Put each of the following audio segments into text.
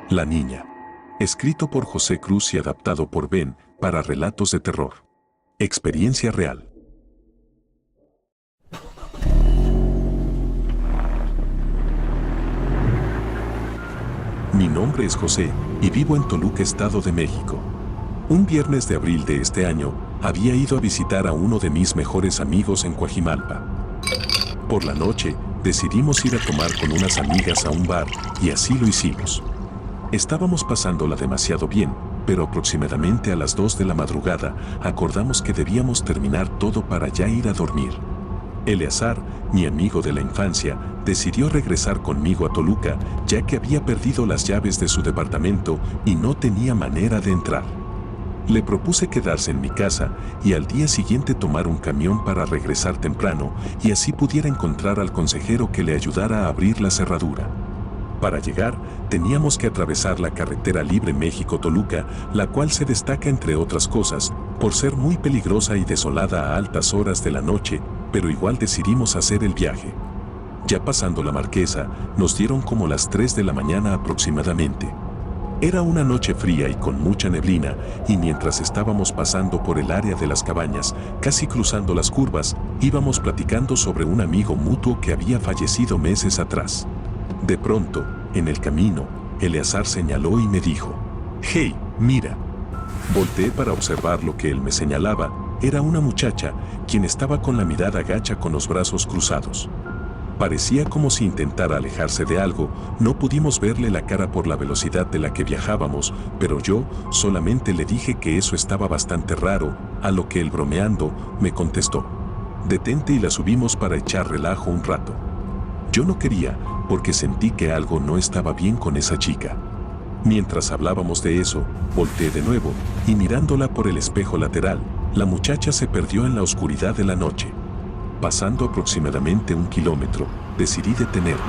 La niña. Escrito por José Cruz y adaptado por Ben para relatos de terror. Experiencia real. Mi nombre es José y vivo en Toluca, Estado de México. Un viernes de abril de este año, había ido a visitar a uno de mis mejores amigos en Coajimalpa. Por la noche, decidimos ir a tomar con unas amigas a un bar y así lo hicimos. Estábamos pasándola demasiado bien, pero aproximadamente a las 2 de la madrugada acordamos que debíamos terminar todo para ya ir a dormir. Eleazar, mi amigo de la infancia, decidió regresar conmigo a Toluca, ya que había perdido las llaves de su departamento y no tenía manera de entrar. Le propuse quedarse en mi casa y al día siguiente tomar un camión para regresar temprano y así pudiera encontrar al consejero que le ayudara a abrir la cerradura. Para llegar, teníamos que atravesar la carretera libre México-Toluca, la cual se destaca, entre otras cosas, por ser muy peligrosa y desolada a altas horas de la noche, pero igual decidimos hacer el viaje. Ya pasando la Marquesa, nos dieron como las 3 de la mañana aproximadamente. Era una noche fría y con mucha neblina, y mientras estábamos pasando por el área de las cabañas, casi cruzando las curvas, íbamos platicando sobre un amigo mutuo que había fallecido meses atrás. De pronto, en el camino, Eleazar señaló y me dijo: «Hey, mira». Volteé para observar lo que él me señalaba. Era una muchacha, quien estaba con la mirada gacha con los brazos cruzados. Parecía como si intentara alejarse de algo. No pudimos verle la cara por la velocidad de la que viajábamos, pero yo solamente le dije que eso estaba bastante raro, a lo que él, bromeando, me contestó: «Detente y la subimos para echar relajo un rato». Yo no quería, porque sentí que algo no estaba bien con esa chica. Mientras hablábamos de eso, volteé de nuevo, y mirándola por el espejo lateral, la muchacha se perdió en la oscuridad de la noche. Pasando aproximadamente 1 kilómetro, decidí detenerme.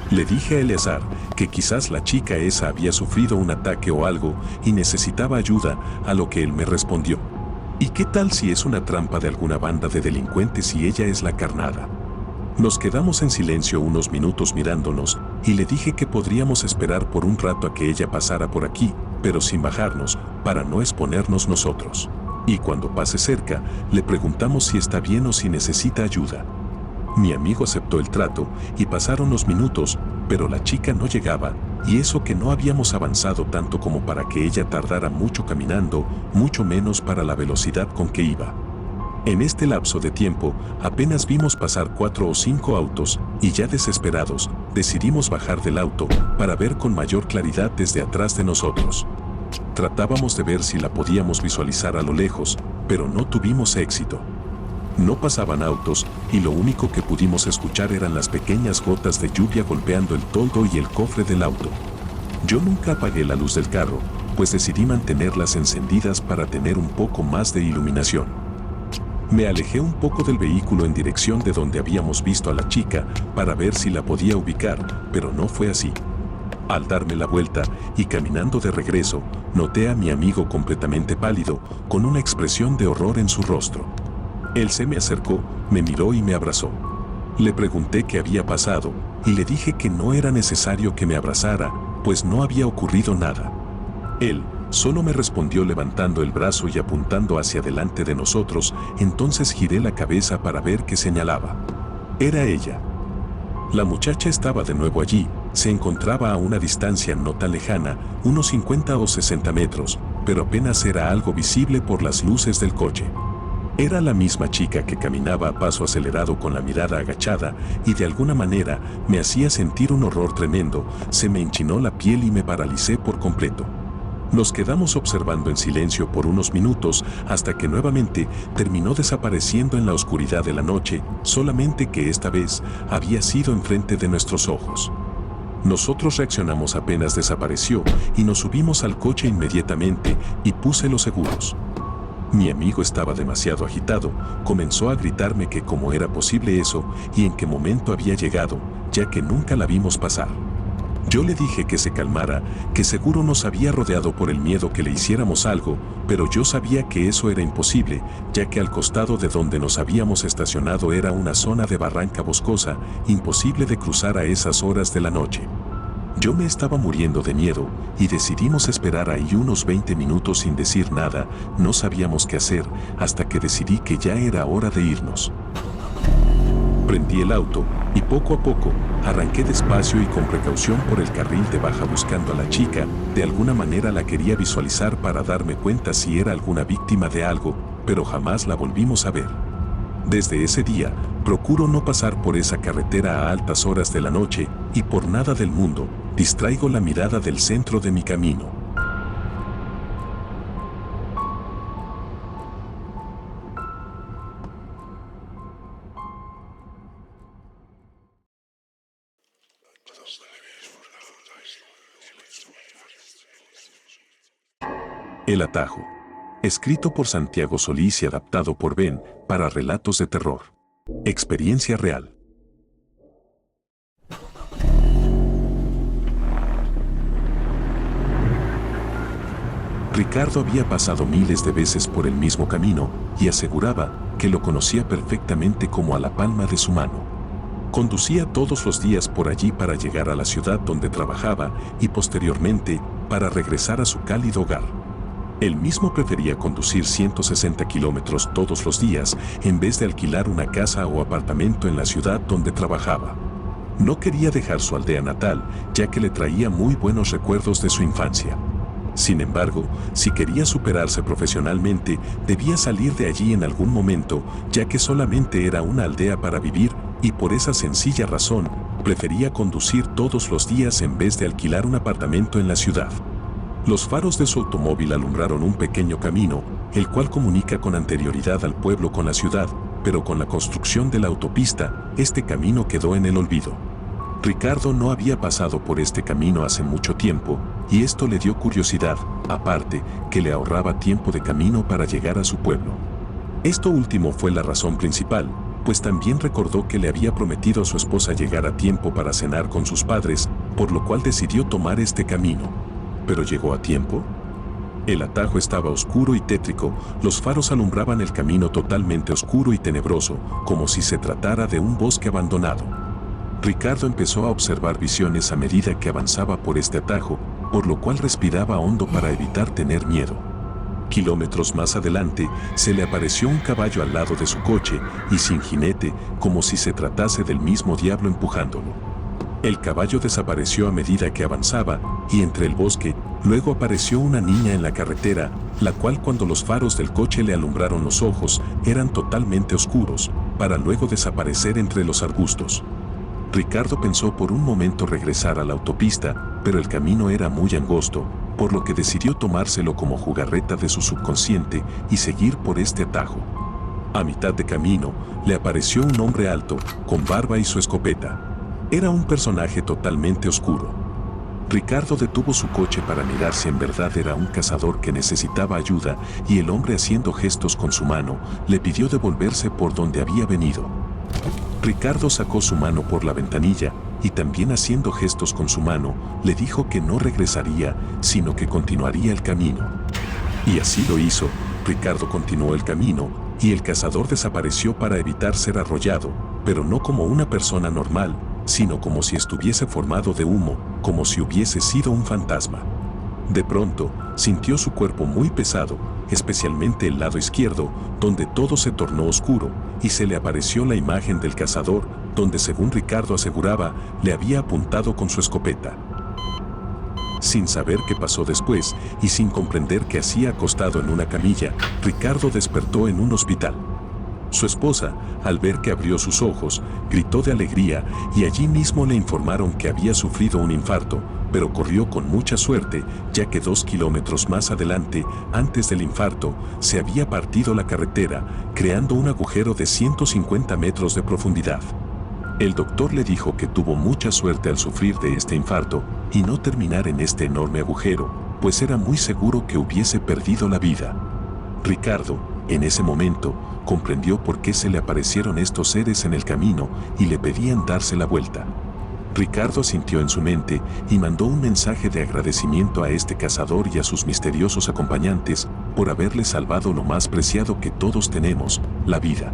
Le dije a Eleazar que quizás la chica esa había sufrido un ataque o algo y necesitaba ayuda, a lo que él me respondió: «¿Y qué tal si es una trampa de alguna banda de delincuentes y ella es la carnada?». Nos quedamos en silencio unos minutos mirándonos, y le dije que podríamos esperar por un rato a que ella pasara por aquí, pero sin bajarnos, para no exponernos nosotros. Y cuando pase cerca, le preguntamos si está bien o si necesita ayuda. Mi amigo aceptó el trato, y pasaron los minutos, pero la chica no llegaba, y eso que no habíamos avanzado tanto como para que ella tardara mucho caminando, mucho menos para la velocidad con que iba. En este lapso de tiempo, apenas vimos pasar 4 o 5 autos, y ya desesperados, decidimos bajar del auto para ver con mayor claridad desde atrás de nosotros. Tratábamos de ver si la podíamos visualizar a lo lejos, pero no tuvimos éxito. No pasaban autos, y lo único que pudimos escuchar eran las pequeñas gotas de lluvia golpeando el toldo y el cofre del auto. Yo nunca apagué la luz del carro, pues decidí mantenerlas encendidas para tener un poco más de iluminación. Me alejé un poco del vehículo en dirección de donde habíamos visto a la chica para ver si la podía ubicar, pero no fue así. Al darme la vuelta y caminando de regreso, noté a mi amigo completamente pálido, con una expresión de horror en su rostro. Él se me acercó, me miró y me abrazó. Le pregunté qué había pasado, y le dije que no era necesario que me abrazara, pues no había ocurrido nada. Él solo me respondió levantando el brazo y apuntando hacia delante de nosotros. Entonces giré la cabeza para ver qué señalaba. Era ella. La muchacha estaba de nuevo allí, se encontraba a una distancia no tan lejana, unos 50 o 60 metros, pero apenas era algo visible por las luces del coche. Era la misma chica que caminaba a paso acelerado con la mirada agachada, y de alguna manera me hacía sentir un horror tremendo. Se me enchinó la piel y me paralicé por completo. Nos quedamos observando en silencio por unos minutos hasta que nuevamente terminó desapareciendo en la oscuridad de la noche, solamente que esta vez había sido enfrente de nuestros ojos. Nosotros reaccionamos apenas desapareció y nos subimos al coche inmediatamente y puse los seguros. Mi amigo estaba demasiado agitado, comenzó a gritarme que cómo era posible eso y en qué momento había llegado, ya que nunca la vimos pasar. Yo le dije que se calmara, que seguro nos había rodeado por el miedo que le hiciéramos algo, pero yo sabía que eso era imposible, ya que al costado de donde nos habíamos estacionado era una zona de barranca boscosa, imposible de cruzar a esas horas de la noche. Yo me estaba muriendo de miedo y decidimos esperar ahí unos 20 minutos sin decir nada, no sabíamos qué hacer, hasta que decidí que ya era hora de irnos. Prendí el auto y poco a poco arranqué despacio y con precaución por el carril de baja buscando a la chica. De alguna manera la quería visualizar para darme cuenta si era alguna víctima de algo, pero jamás la volvimos a ver. Desde ese día, procuro no pasar por esa carretera a altas horas de la noche y por nada del mundo distraigo la mirada del centro de mi camino. El atajo. Escrito por Santiago Solís y adaptado por Ben para relatos de terror. Experiencia real. Ricardo había pasado miles de veces por el mismo camino y aseguraba que lo conocía perfectamente como a la palma de su mano. Conducía todos los días por allí para llegar a la ciudad donde trabajaba y posteriormente para regresar a su cálido hogar. Él mismo prefería conducir 160 kilómetros todos los días en vez de alquilar una casa o apartamento en la ciudad donde trabajaba. No quería dejar su aldea natal, ya que le traía muy buenos recuerdos de su infancia. Sin embargo, si quería superarse profesionalmente, debía salir de allí en algún momento, ya que solamente era una aldea para vivir, y por esa sencilla razón, prefería conducir todos los días en vez de alquilar un apartamento en la ciudad. Los faros de su automóvil alumbraron un pequeño camino, el cual comunica con anterioridad al pueblo con la ciudad, pero con la construcción de la autopista, este camino quedó en el olvido. Ricardo no había pasado por este camino hace mucho tiempo, y esto le dio curiosidad, aparte que le ahorraba tiempo de camino para llegar a su pueblo. Esto último fue la razón principal, pues también recordó que le había prometido a su esposa llegar a tiempo para cenar con sus padres, por lo cual decidió tomar este camino. ¿Pero llegó a tiempo? El atajo estaba oscuro y tétrico, los faros alumbraban el camino totalmente oscuro y tenebroso, como si se tratara de un bosque abandonado. Ricardo empezó a observar visiones a medida que avanzaba por este atajo, por lo cual respiraba hondo para evitar tener miedo. Kilómetros más adelante, se le apareció un caballo al lado de su coche y sin jinete, como si se tratase del mismo diablo empujándolo. El caballo desapareció a medida que avanzaba y entre el bosque, luego apareció una niña en la carretera, la cual cuando los faros del coche le alumbraron los ojos, eran totalmente oscuros, para luego desaparecer entre los arbustos. Ricardo pensó por un momento regresar a la autopista, pero el camino era muy angosto, por lo que decidió tomárselo como jugarreta de su subconsciente y seguir por este atajo. A mitad de camino, le apareció un hombre alto, con barba y su escopeta. Era un personaje totalmente oscuro. Ricardo detuvo su coche para mirar si en verdad era un cazador que necesitaba ayuda y el hombre haciendo gestos con su mano, le pidió devolverse por donde había venido. Ricardo sacó su mano por la ventanilla y también haciendo gestos con su mano, le dijo que no regresaría, sino que continuaría el camino. Y así lo hizo, Ricardo continuó el camino y el cazador desapareció para evitar ser arrollado, pero no como una persona normal, sino como si estuviese formado de humo, como si hubiese sido un fantasma. De pronto, sintió su cuerpo muy pesado, especialmente el lado izquierdo, donde todo se tornó oscuro, y se le apareció la imagen del cazador, donde según Ricardo aseguraba, le había apuntado con su escopeta. Sin saber qué pasó después, y sin comprender qué hacía acostado en una camilla, Ricardo despertó en un hospital. Su esposa, al ver que abrió sus ojos, gritó de alegría y allí mismo le informaron que había sufrido un infarto, pero corrió con mucha suerte, ya que 2 kilómetros más adelante, antes del infarto, se había partido la carretera, creando un agujero de 150 metros de profundidad. El doctor le dijo que tuvo mucha suerte al sufrir de este infarto y no terminar en este enorme agujero, pues era muy seguro que hubiese perdido la vida. Ricardo, en ese momento, comprendió por qué se le aparecieron estos seres en el camino y le pedían darse la vuelta. Ricardo asintió en su mente y mandó un mensaje de agradecimiento a este cazador y a sus misteriosos acompañantes por haberle salvado lo más preciado que todos tenemos, la vida.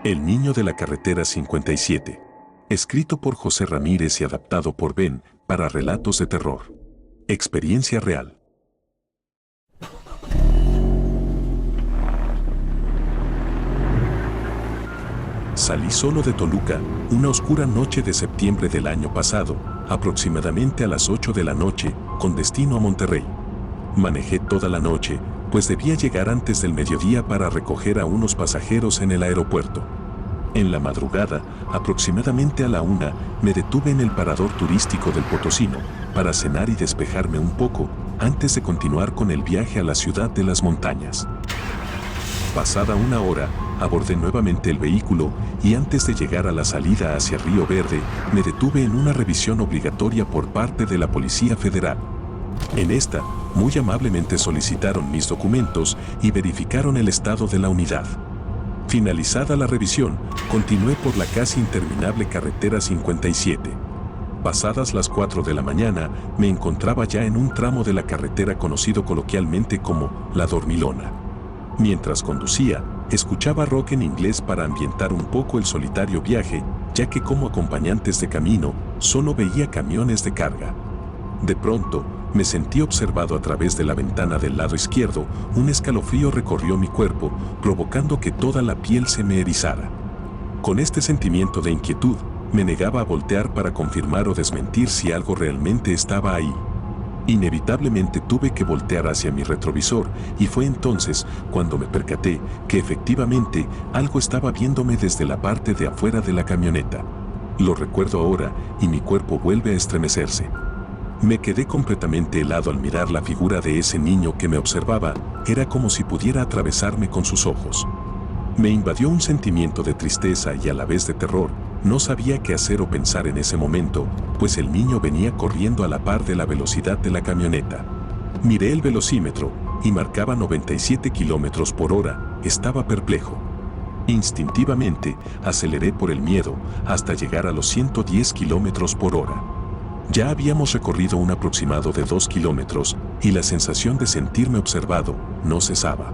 El niño de la carretera 57. Escrito por José Ramírez y adaptado por Ben para relatos de terror. Experiencia real. Salí solo de Toluca una oscura noche de septiembre del año pasado, aproximadamente a las 8 de la noche, con destino a Monterrey. Manejé toda la noche, pues debía llegar antes del mediodía para recoger a unos pasajeros en el aeropuerto. En la madrugada, aproximadamente a la 1, me detuve en el parador turístico del Potosino para cenar y despejarme un poco antes de continuar con el viaje a la ciudad de las montañas. Pasada una hora, abordé nuevamente el vehículo y antes de llegar a la salida hacia Río Verde, me detuve en una revisión obligatoria por parte de la Policía Federal. En esta, muy amablemente solicitaron mis documentos y verificaron el estado de la unidad. Finalizada la revisión, continué por la casi interminable carretera 57. Pasadas las 4 de la mañana, me encontraba ya en un tramo de la carretera conocido coloquialmente como La Dormilona. Mientras conducía, escuchaba rock en inglés para ambientar un poco el solitario viaje, ya que como acompañantes de camino, solo veía camiones de carga. De pronto, me sentí observado a través de la ventana del lado izquierdo, un escalofrío recorrió mi cuerpo, provocando que toda la piel se me erizara. Con este sentimiento de inquietud, me negaba a voltear para confirmar o desmentir si algo realmente estaba ahí. Inevitablemente tuve que voltear hacia mi retrovisor y fue entonces cuando me percaté que efectivamente algo estaba viéndome desde la parte de afuera de la camioneta. Lo recuerdo ahora y mi cuerpo vuelve a estremecerse. Me quedé completamente helado al mirar la figura de ese niño que me observaba, era como si pudiera atravesarme con sus ojos. Me invadió un sentimiento de tristeza y a la vez de terror. No sabía qué hacer o pensar en ese momento, pues el niño venía corriendo a la par de la velocidad de la camioneta. Miré el velocímetro y marcaba 97 kilómetros por hora, estaba perplejo. Instintivamente, aceleré por el miedo hasta llegar a los 110 kilómetros por hora. Ya habíamos recorrido un aproximado de 2 kilómetros y la sensación de sentirme observado no cesaba.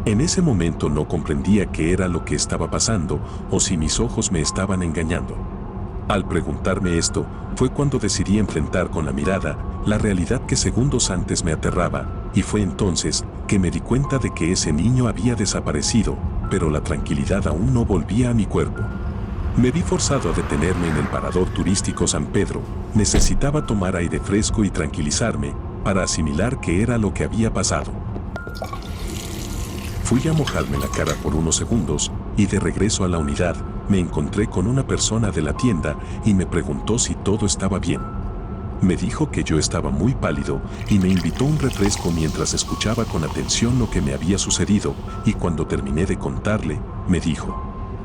En ese momento no comprendía qué era lo que estaba pasando o si mis ojos me estaban engañando. Al preguntarme esto, fue cuando decidí enfrentar con la mirada la realidad que segundos antes me aterraba, y fue entonces que me di cuenta de que ese niño había desaparecido, pero la tranquilidad aún no volvía a mi cuerpo. Me vi forzado a detenerme en el parador turístico San Pedro. Necesitaba tomar aire fresco y tranquilizarme para asimilar qué era lo que había pasado. Fui a mojarme la cara por unos segundos y de regreso a la unidad me encontré con una persona de la tienda y me preguntó si todo estaba bien. Me dijo que yo estaba muy pálido y me invitó un refresco mientras escuchaba con atención lo que me había sucedido, y cuando terminé de contarle, me dijo: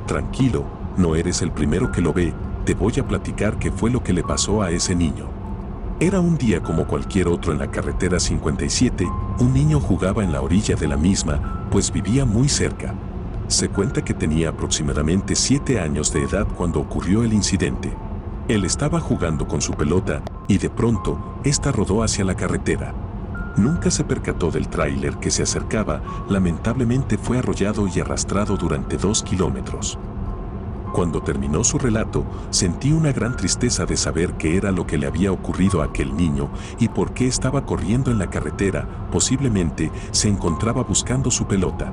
tranquilo, no eres el primero que lo ve, te voy a platicar qué fue lo que le pasó a ese niño. Era un día como cualquier otro en la carretera 57, un niño jugaba en la orilla de la misma, pues vivía muy cerca. Se cuenta que tenía aproximadamente 7 años de edad cuando ocurrió el incidente. Él estaba jugando con su pelota y de pronto, esta rodó hacia la carretera. Nunca se percató del tráiler que se acercaba, lamentablemente fue arrollado y arrastrado durante 2 kilómetros. Cuando terminó su relato, sentí una gran tristeza de saber qué era lo que le había ocurrido a aquel niño y por qué estaba corriendo en la carretera. Posiblemente se encontraba buscando su pelota.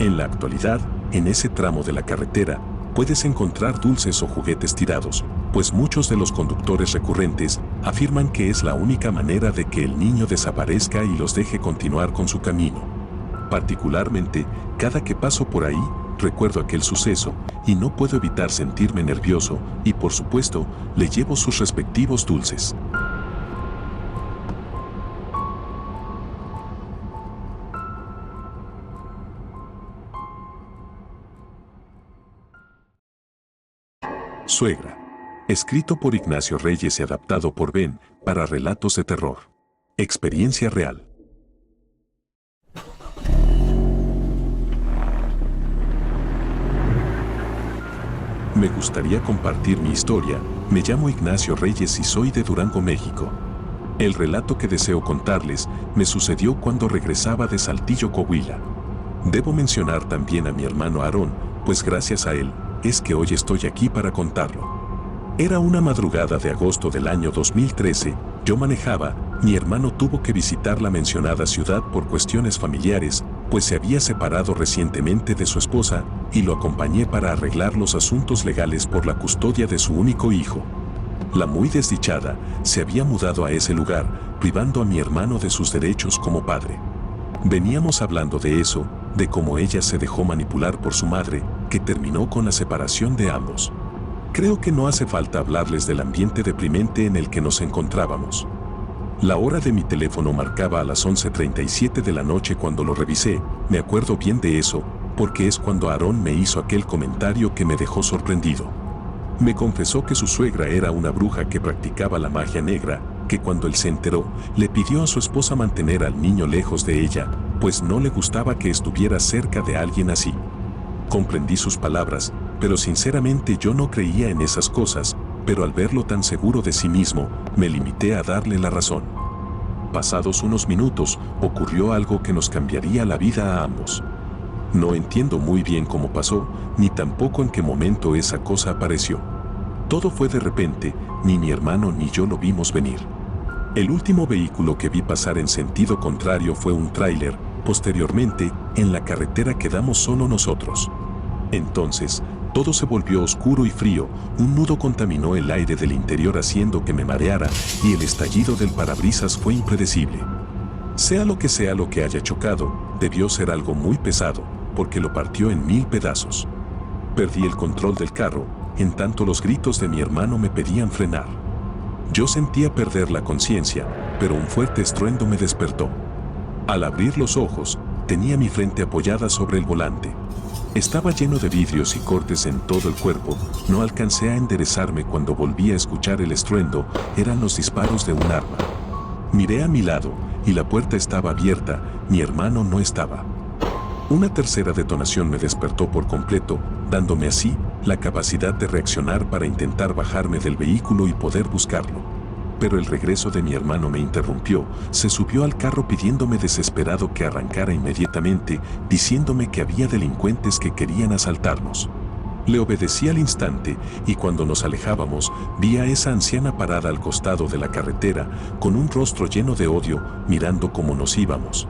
En la actualidad, en ese tramo de la carretera, puedes encontrar dulces o juguetes tirados, pues muchos de los conductores recurrentes afirman que es la única manera de que el niño desaparezca y los deje continuar con su camino. Particularmente, cada que paso por ahí, recuerdo aquel suceso y no puedo evitar sentirme nervioso y, por supuesto, le llevo sus respectivos dulces. Suegra. Escrito por Ignacio Reyes y adaptado por Ben para relatos de terror. Experiencia real. Me gustaría compartir mi historia. Me llamo Ignacio Reyes y soy de Durango, México. El relato que deseo contarles me sucedió cuando regresaba de Saltillo, Coahuila. Debo mencionar también a mi hermano Aarón, pues gracias a él es que hoy estoy aquí para contarlo. Era una madrugada de agosto del año 2013, yo manejaba, mi hermano tuvo que visitar la mencionada ciudad por cuestiones familiares, pues se había separado recientemente de su esposa, y lo acompañé para arreglar los asuntos legales por la custodia de su único hijo. La muy desdichada se había mudado a ese lugar, privando a mi hermano de sus derechos como padre. Veníamos hablando de eso, de cómo ella se dejó manipular por su madre, que terminó con la separación de ambos. Creo que no hace falta hablarles del ambiente deprimente en el que nos encontrábamos. La hora de mi teléfono marcaba a las 11:37 de la noche cuando lo revisé. Me acuerdo bien de eso, porque es cuando Aarón me hizo aquel comentario que me dejó sorprendido. Me confesó que su suegra era una bruja que practicaba la magia negra, que cuando él se enteró, le pidió a su esposa mantener al niño lejos de ella, pues no le gustaba que estuviera cerca de alguien así. Comprendí sus palabras, pero sinceramente yo no creía en esas cosas, pero al verlo tan seguro de sí mismo, me limité a darle la razón. Pasados unos minutos, ocurrió algo que nos cambiaría la vida a ambos. No entiendo muy bien cómo pasó, ni tampoco en qué momento esa cosa apareció. Todo fue de repente, ni mi hermano ni yo lo vimos venir. El último vehículo que vi pasar en sentido contrario fue un tráiler. Posteriormente, en la carretera quedamos solo nosotros. Entonces, todo se volvió oscuro y frío, un nudo contaminó el aire del interior haciendo que me mareara, y el estallido del parabrisas fue impredecible. Sea lo que haya chocado, debió ser algo muy pesado, porque lo partió en 1000 pedazos. Perdí el control del carro, en tanto los gritos de mi hermano me pedían frenar. Yo sentía perder la conciencia, pero un fuerte estruendo me despertó. Al abrir los ojos, tenía mi frente apoyada sobre el volante. Estaba lleno de vidrios y cortes en todo el cuerpo, no alcancé a enderezarme cuando volví a escuchar el estruendo, eran los disparos de un arma. Miré a mi lado, y la puerta estaba abierta, mi hermano no estaba. Una tercera detonación me despertó por completo, dándome así la capacidad de reaccionar para intentar bajarme del vehículo y poder buscarlo. Pero el regreso de mi hermano me interrumpió, se subió al carro pidiéndome desesperado que arrancara inmediatamente, diciéndome que había delincuentes que querían asaltarnos. Le obedecí al instante y cuando nos alejábamos, vi a esa anciana parada al costado de la carretera, con un rostro lleno de odio, mirando cómo nos íbamos.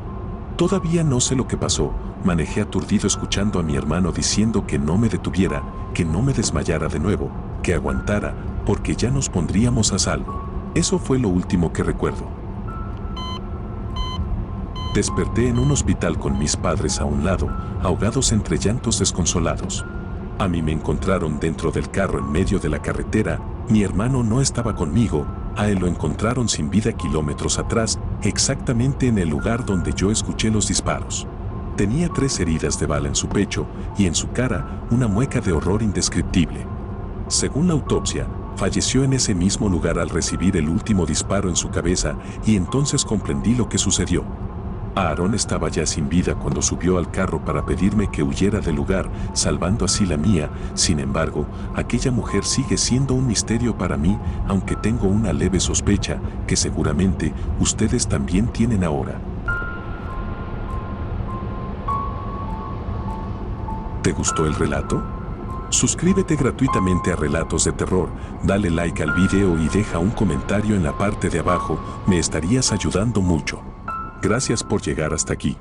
Todavía no sé lo que pasó, manejé aturdido escuchando a mi hermano diciendo que no me detuviera, que no me desmayara de nuevo, que aguantara, porque ya nos pondríamos a salvo. Eso fue lo último que recuerdo. Desperté en un hospital con mis padres a un lado, ahogados entre llantos desconsolados. A mí me encontraron dentro del carro en medio de la carretera, mi hermano no estaba conmigo, a él lo encontraron sin vida kilómetros atrás, exactamente en el lugar donde yo escuché los disparos. Tenía 3 heridas de bala en su pecho y en su cara una mueca de horror indescriptible. Según la autopsia, falleció en ese mismo lugar al recibir el último disparo en su cabeza y entonces comprendí lo que sucedió. Aarón estaba ya sin vida cuando subió al carro para pedirme que huyera del lugar, salvando así la mía. Sin embargo, aquella mujer sigue siendo un misterio para mí, aunque tengo una leve sospecha que seguramente ustedes también tienen ahora. ¿Te gustó el relato? Suscríbete gratuitamente a Relatos de Terror, dale like al video y deja un comentario en la parte de abajo, me estarías ayudando mucho. Gracias por llegar hasta aquí.